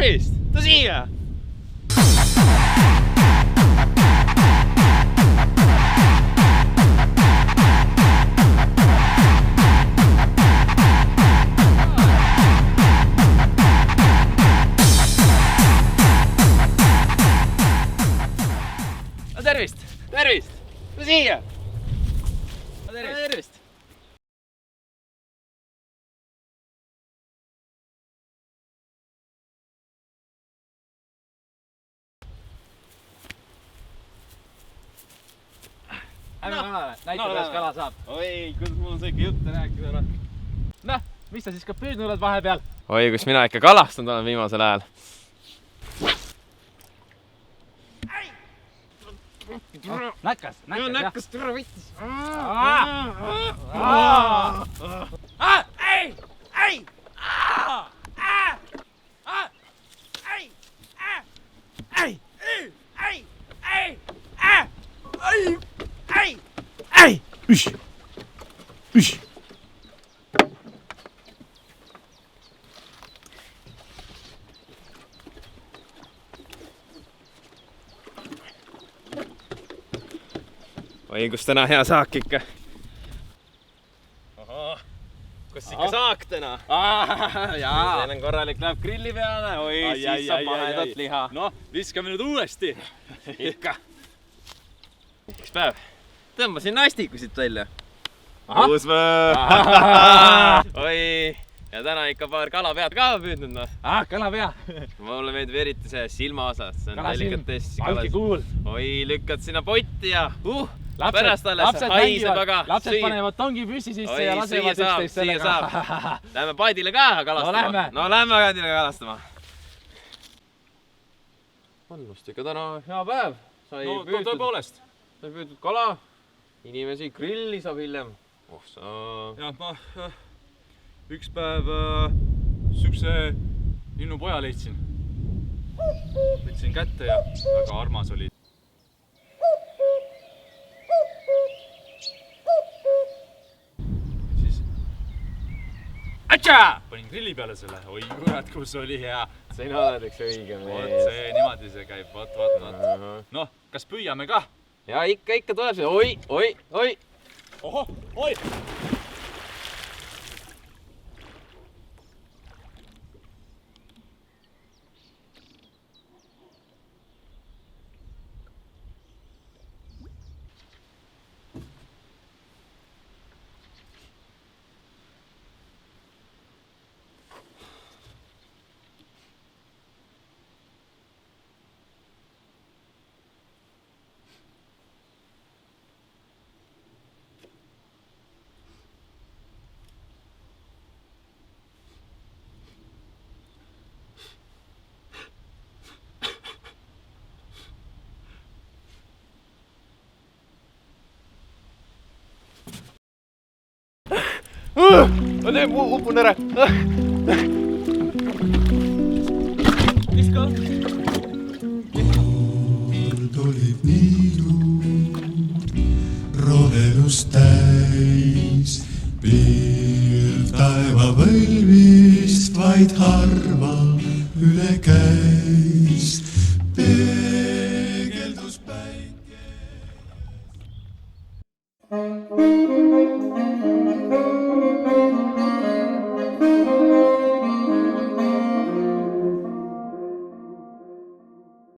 Tervist! Tule siia! Tervist! Tervist! Tule siia! Tervist! Näita, kuidas kala saab. Oi, kuidas mul on see ikka jutte rääkida. Noh, mis sa siis ka püüdnud oled vahepeal? Oi, kus mina ikka kalastanud olen viimasel ajal. Näkkas, Näkkas, türa võttis. Ei! Ei! Üsh! Üsh! Oi, kus täna hea saak ikka. Oho, kus ikka saak täna? Jaa! Teil on korralik, läheb grilli peale. Oi, siis saab mahedat liha. No, viskame nüüd uuesti. Ikka. Üks päev. Tõmbasin nastiku siit välja. Uusvõõ! Oi, ja täna ikka paar kalapead ka püüdnud. Kalapea! Mulle meeldib eriti see silma osas. See on delikatess. Valki kuul! Oi, lükkad sinna potti ja pärast alles haiseb aga. Lapsed panevad tongi püssi sisse ja lasevad üksteist sellega. Lähme paadile ka kalastama. No lähme paadile kalastama. On vast ikka täna hea päev. No, tõepoolest. Sai püüdud kala. Inimesi grilli saab hiljem. Jah, üks päev sükse linnupoja leidsin. Võtsin kätte ja väga armas oli. Siis... Atša! Panin grilli peale selle. Oi, kurat, kus oli hea. Sina oled üks õige mees. Vot see, niimoodi see käib. Vot. Noh, kas püüame ka? Ja ikka tuleb see. Oi! Oho, oi! Upun ära. Viska. Kord olid niidud rohelust täis, pilv taeva võlvist vaid harva üle käis.